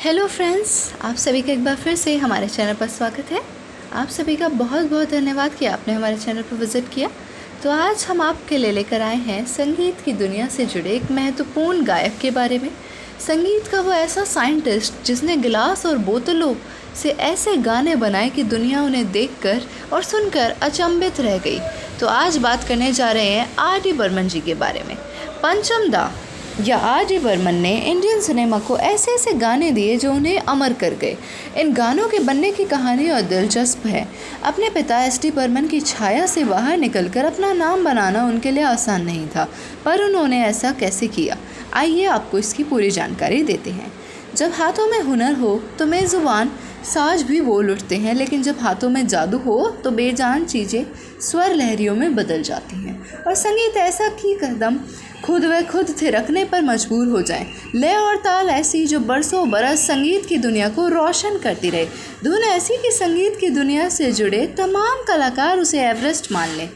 Hello friends, आप सभी का एक बार फिर से हमारे चैनल पर स्वागत है। आप सभी का बहुत बहुत धन्यवाद कि आपने हमारे चैनल पर विज़िट किया। तो आज हम आपके लिए लेकर आए हैं संगीत की दुनिया से जुड़े एक महत्वपूर्ण गायक के बारे में। संगीत का वो ऐसा साइंटिस्ट जिसने गिलास और बोतलों से ऐसे गाने बनाए कि दुनिया उन्हें देखकर और सुनकर अचंभित रह गई। तो आज बात करने जा रहे हैं आर डी बर्मन जी के बारे में। पंचम दा या आर डी बर्मन ने इंडियन सिनेमा को ऐसे ऐसे गाने दिए जो उन्हें अमर कर गए। इन गानों के बनने की कहानी और दिलचस्प है। अपने पिता एस डी बर्मन की छाया से बाहर निकलकर अपना नाम बनाना उनके लिए आसान नहीं था, पर उन्होंने ऐसा कैसे किया, आइए आपको इसकी पूरी जानकारी देते हैं। जब हाथों में हुनर हो तो बेजुबान साज भी बोल उठते हैं, लेकिन जब हाथों में जादू हो तो बेजान चीज़ें स्वर लहरियों में बदल जाती हैं। और संगीत ऐसा कि कदम खुद व खुद थिरकने पर मजबूर हो जाएं। लय और ताल ऐसी जो बरसों बरस संगीत की दुनिया को रोशन करती रहे। धुन ऐसी कि संगीत की दुनिया से जुड़े तमाम कलाकार उसे एवरेस्ट मान लें।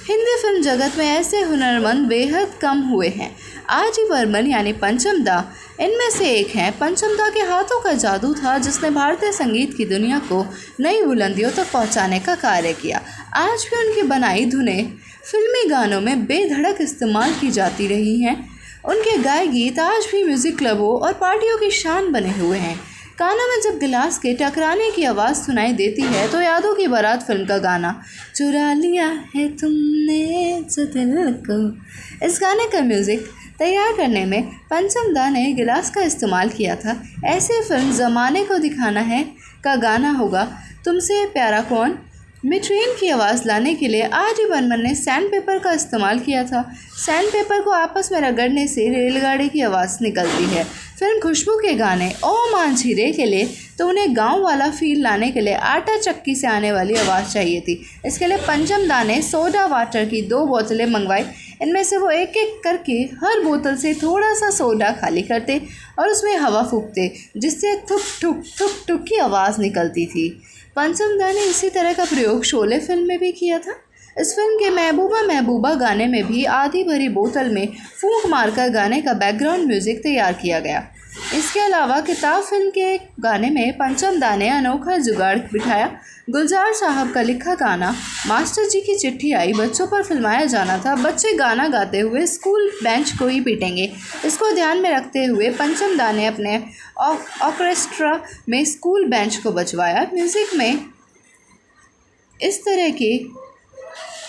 हिंदी फिल्म जगत में ऐसे हुनरमंद बेहद कम हुए हैं। आर डी बर्मन यानी पंचम दा इनमें से एक हैं। पंचम दा के हाथों का जादू था जिसने भारतीय संगीत की दुनिया को नई बुलंदियों तक पहुंचाने का कार्य किया। आज भी उनकी बनाई धुनें फिल्मी गानों में बेधड़क इस्तेमाल की जाती रही हैं। उनके गाए गीत आज भी म्यूज़िक क्लबों और पार्टियों की शान बने हुए हैं। कानों में जब गिलास के टकराने की आवाज़ सुनाई देती है तो यादों की बारात फिल्म का गाना चुरा लिया है तुमने जो दिल को, इस गाने का म्यूज़िक तैयार करने में पंचम दा ने गिलास का इस्तेमाल किया था। ऐसे फिल्म ज़माने को दिखाना है का गाना होगा तुमसे प्यारा कौन में ट्रेन की आवाज़ लाने के लिए आर डी बर्मन ने सैंड पेपर का इस्तेमाल किया था। सैंड पेपर को आपस में रगड़ने से रेलगाड़ी की आवाज़ निकलती है। फिल्म खुशबू के गाने ओ मांझीरे के लिए तो उन्हें गांव वाला फील लाने के लिए आटा चक्की से आने वाली आवाज़ चाहिए थी। इसके लिए पंचम दा ने सोडा वाटर की 2 बोतलें मंगवाई। इनमें से वो एक एक करके हर बोतल से थोड़ा सा सोडा खाली करते और उसमें हवा फूंकते, जिससे थुक ठुक थुक ठुक की आवाज़ निकलती थी। पंचम दा ने इसी तरह का प्रयोग शोले फिल्म में भी किया था। इस फिल्म के महबूबा महबूबा गाने में भी आधी भरी बोतल में फूंक मारकर गाने का बैकग्राउंड म्यूज़िक तैयार किया गया। इसके अलावा किताब फिल्म के गाने में पंचम दा ने अनोखा जुगाड़ बिठाया। गुलजार साहब का लिखा गाना मास्टर जी की चिट्ठी आई बच्चों पर फिल्माया जाना था। बच्चे गाना गाते हुए स्कूल बेंच को ही पीटेंगे। इसको ध्यान में रखते हुए पंचम दा ने अपने ऑर्केस्ट्रा में स्कूल बेंच को बजवाया। म्यूज़िक में इस तरह के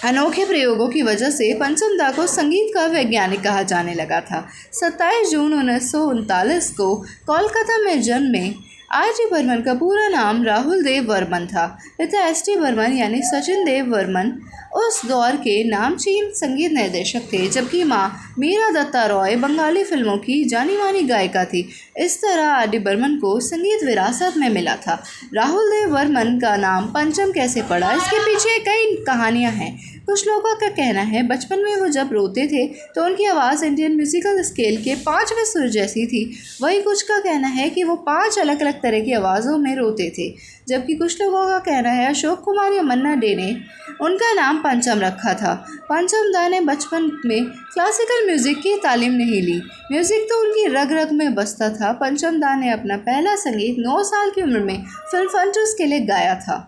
अनोखे प्रयोगों की वजह से पंचम दा को संगीत का वैज्ञानिक कहा जाने लगा था। 27 जून 1939 को कोलकाता में जन्मे आर डी बर्मन का पूरा नाम राहुल देव वर्मन था। पिता एस डी बर्मन यानी सचिन देव वर्मन उस दौर के नामचीन संगीत निर्देशक थे, जबकि माँ मीरा दत्ता रॉय बंगाली फिल्मों की जानी मानी गायिका थी। इस तरह आर डी बर्मन को संगीत विरासत में मिला था। राहुल देव वर्मन का नाम पंचम कैसे पड़ा, इसके पीछे कई कहानियाँ हैं। कुछ लोगों का कहना है बचपन में वो जब रोते थे तो उनकी आवाज़ इंडियन म्यूज़िकल स्केल के 5वें सुर जैसी थी। वही कुछ का कहना है कि वो 5 अलग अलग तरह की आवाज़ों में रोते थे, जबकि कुछ लोगों का कहना है अशोक कुमार या मन्ना डे ने उनका नाम पंचम रखा था। पंचम दा ने बचपन में क्लासिकल म्यूज़िक की तालीम नहीं ली। म्यूज़िक तो उनकी रग रग में बसता था। पंचम दा ने अपना पहला संगीत 9 साल की उम्र में फिल्म फंटूस के लिए गाया था।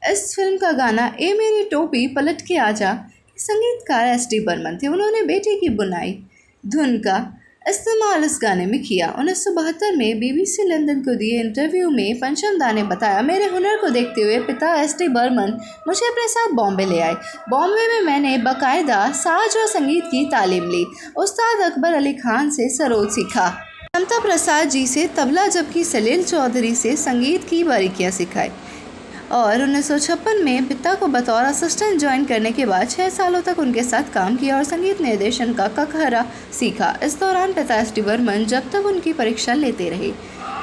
इस फिल्म का गाना ए मेरी टोपी पलट के आजा संगीतकार एस डी बर्मन थे। उन्होंने बेटे की बुनाई धुन का इस्तेमाल इस गाने में किया। 1972 में BBC लंदन को दिए इंटरव्यू में पंचम दा ने बताया, मेरे हुनर को देखते हुए पिता एस डी बर्मन मुझे अपने साथ बॉम्बे ले आए। बॉम्बे में मैंने बाकायदा साज और संगीत की तालीम ली। उस्ताद अकबर अली खान से सरोद सीखा, समता प्रसाद जी से तबला, जबकि सलील चौधरी से संगीत की बारीकियाँ सिखाई। और 1956 में पिता को बतौर असिस्टेंट ज्वाइन करने के बाद 6 सालों तक उनके साथ काम किया और संगीत निर्देशन का कखहरा सीखा। इस दौरान पिता एस डी बर्मन जब तक उनकी परीक्षा लेते रहे।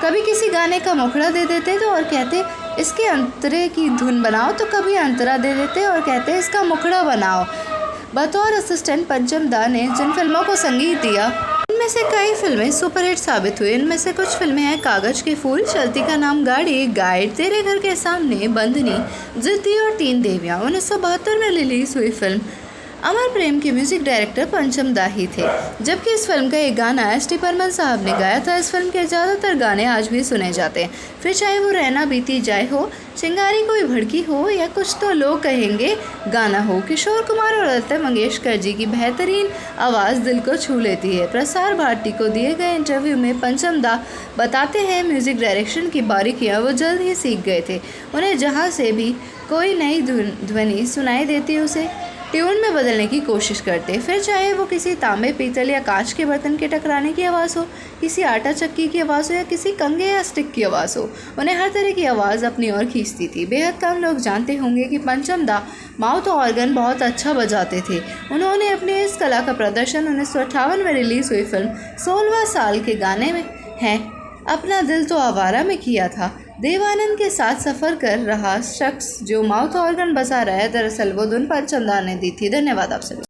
कभी किसी गाने का मुखड़ा दे देते तो और कहते इसके अंतरे की धुन बनाओ, तो कभी अंतरा दे देते और कहते इसका मुखड़ा बनाओ। बतौर असिस्टेंट पंचम दा ने जिन फिल्मों को संगीत दिया उनमें से कई फिल्में सुपरहिट साबित हुई। इनमें से कुछ फिल्में हैं कागज के फूल, चलती का नाम गाड़ी, गाइड, तेरे घर के सामने, बंदनी, जिद्दी और 3 देवियाँ। 1972 में रिलीज़ हुई फिल्म अमर प्रेम के म्यूजिक डायरेक्टर पंचम दा ही थे, जबकि इस फिल्म का एक गाना एस.टी. बर्मन साहब ने गाया था। इस फिल्म के ज़्यादातर गाने आज भी सुने जाते हैं, फिर चाहे वो रहना बीती जाए हो, चिंगारी कोई भड़की हो या कुछ तो लोग कहेंगे गाना हो। किशोर कुमार और लता मंगेशकर जी की बेहतरीन आवाज़ दिल को छू लेती है। प्रसार भारती को दिए गए इंटरव्यू में पंचम दा बताते हैं म्यूज़िक डायरेक्शन की बारीकियाँ वो जल्द ही सीख गए थे। उन्हें जहाँ से भी कोई नई ध्वनि सुनाई देती उसे ट्यून में बदलने की कोशिश करते, फिर चाहे वो किसी तांबे, पीतल या कांच के बर्तन के टकराने की आवाज़ हो, किसी आटा चक्की की आवाज़ हो या किसी कंघे या स्टिक की आवाज़ हो, उन्हें हर तरह की आवाज़ अपनी ओर खींचती थी। बेहद कम लोग जानते होंगे कि पंचम दा माउथ ऑर्गन बहुत अच्छा बजाते थे। उन्होंने अपने इस कला का प्रदर्शन 1958 में रिलीज़ हुई फिल्म 16वां साल के गाने में है अपना दिल तो आवारा में किया था। देवानंद के साथ सफ़र कर रहा शख्स जो माउथ ऑर्गन बजा रहा है, दरअसल वो धुन पंचम दा ने दी थी। धन्यवाद आप सभी।